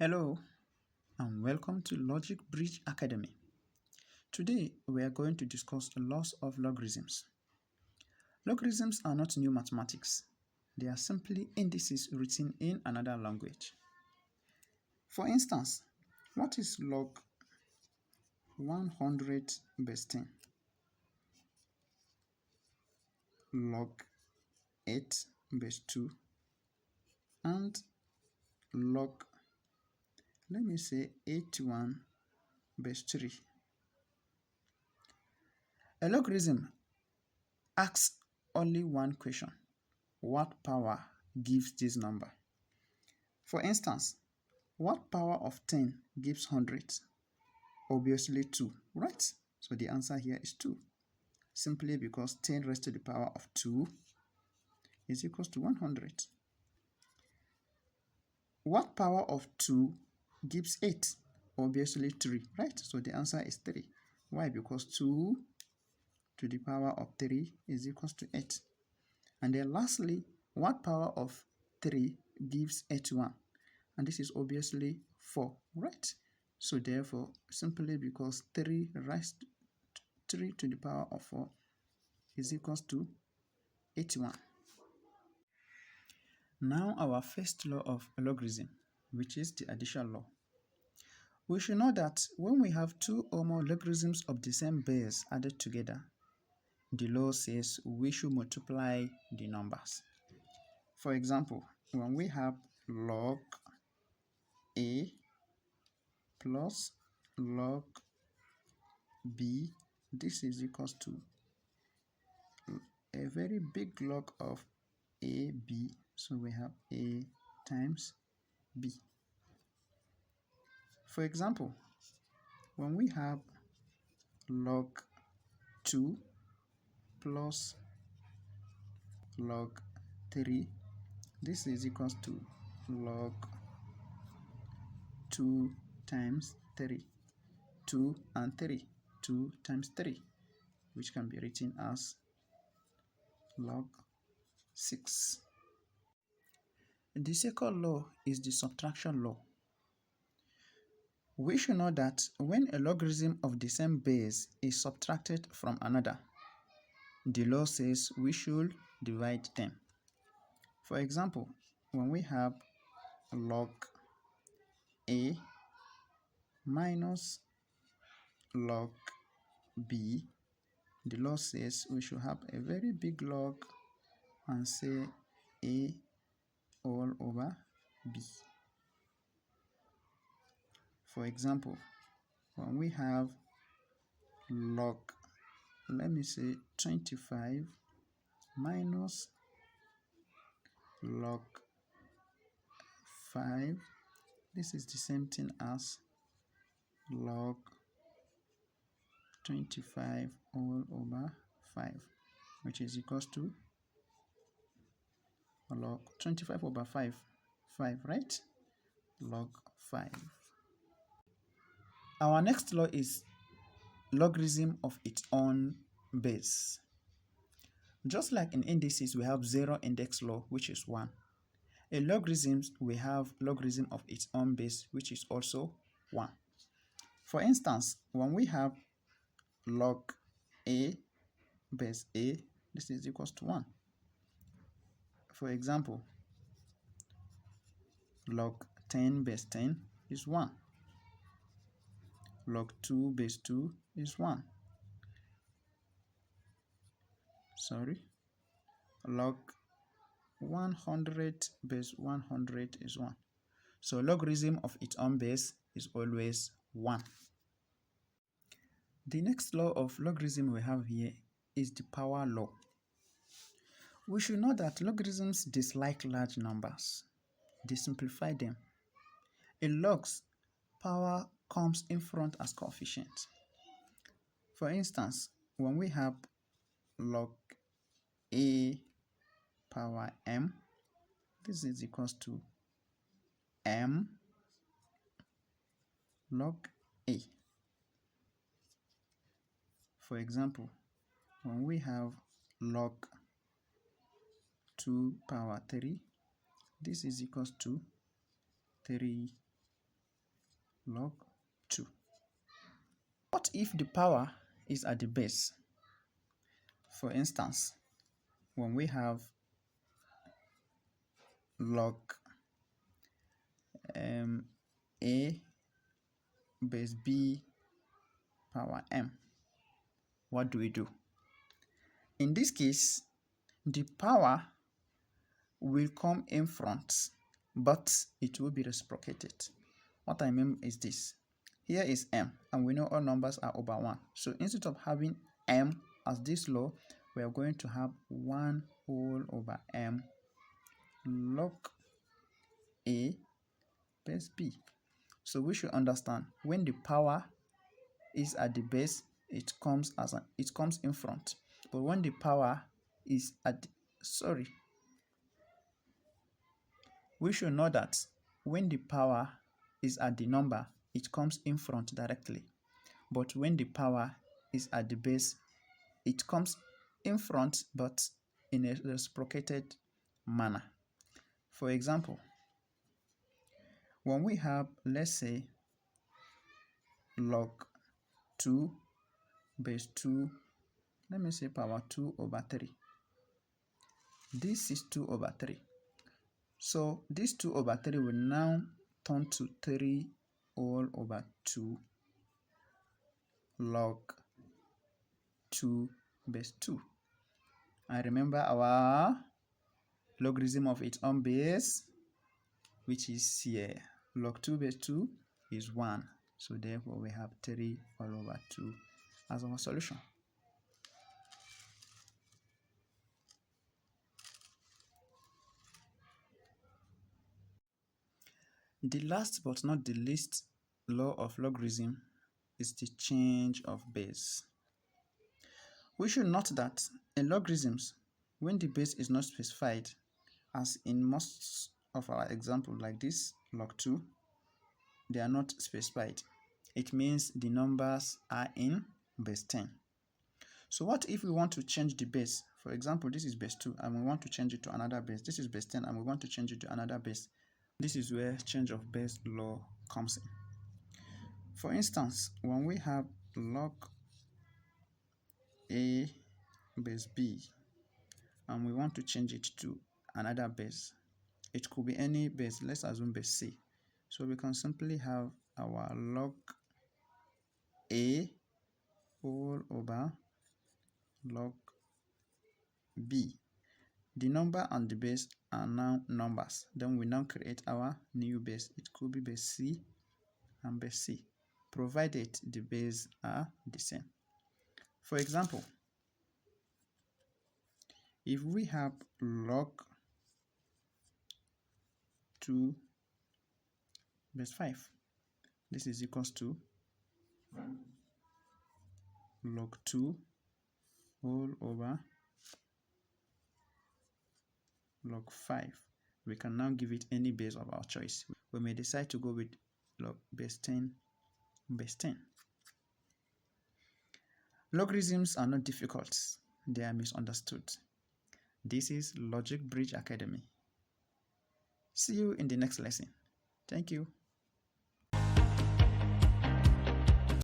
Hello and welcome to LogicBridge Academy. Today we are going to discuss the laws of logarithms. Logarithms are not new mathematics. They are simply indices written in another language. For instance, what is log 100 base 10? Log 8 base 2 and log, let me say 81 base 3. A logarithm asks only one question: what power gives this number? For instance, what power of 10 gives 100? Obviously 2, right? So the answer here is 2, simply because 10 raised to the power of 2 is equals to 100. What power of 2 gives 8? Obviously 3, right? So the answer is 3. Why? Because 2 to the power of 3 is equals to 8. And then lastly, what power of 3 gives 81? And this is obviously 4, right? So therefore, simply because 3 raised 3 to the power of 4 is equals to 81. Now our first law of logarithm, which is the addition law. We should know that when we have two or more logarithms of the same base added together, the law says we should multiply the numbers. For example, when we have log A plus log B, this is equals to a very big log of AB. So we have A times B. For example, when we have log 2 plus log 3, this is equals to log 2 times 3. 2 and 3. 2 times 3, which can be written as log 6. The second law is the subtraction law. We should know that when a logarithm of the same base is subtracted from another, the law says we should divide them. For example, when we have log A minus log B, the law says we should have a very big log and say A all over B. For example, when we have log, let me say 25 minus log 5, this is the same thing as log 25 all over 5, which is equals to log 25 over 5, right? Log 5. Our next law is logarithm of its own base. Just like in indices, we have zero index law, which is 1. In logarithms, we have logarithm of its own base, which is also 1. For instance, when we have log A base A, this is equals to 1. For example, log 10 base 10 is 1. Log 2 base 2 is 1. Log 100 base 100 is 1. So logarithm of its own base is always 1. The next law of logarithm we have here is the power law. We should know that logarithms dislike large numbers. They simplify them. In logs, power comes in front as coefficient. For instance, when we have log A power m, this is equals to m log A. For example, when we have log 2 power 3, this is equals to 3 log 2. What if the power is at the base? For instance, when we have log a base b power m, what do we do? In this case, the power will come in front, but it will be reciprocated. What I mean is this. Here is m, and we know all numbers are over 1. So instead of having m as this law, we are going to have 1 whole over m log a base b. So we should understand when the power is at the base, it comes in front. But when the power is at we should know that when the power is at the number, it comes in front directly. But when the power is at the base, it comes in front but in a reciprocated manner. For example, when we have, let's say, log 2 base 2, let me say power 2 over 3. This is 2 over 3. So this 2 over 3 will now turn to 3 all over 2 log 2 base 2. And remember our logarithm of its own base, which is here. Log 2 base 2 is 1. So therefore we have 3 all over 2 as our solution. The last but not the least law of logarithm is the change of base. We should note that in logarithms, when the base is not specified, as in most of our examples like this, log 2, they are not specified. It means the numbers are in base 10. So what if we want to change the base? For example, this is base 2 and we want to change it to another base. This is base 10 and we want to change it to another base. This is where change of base law comes in. For instance, when we have log a base b and we want to change it to another base, it could be any base. Let's assume base c. So we can simply have our log a whole over log b. The number and the base are now numbers. Then we now create our new base. It could be base c and base c, provided the base are the same. For example, if we have log 2 base 5, this is equals to log 2 whole over log 5. We can now give it any base of our choice. We may decide to go with log base 10 base 10. Logarithms are not difficult, they are misunderstood. This is LogicBridge Academy. See you in the next lesson. Thank you.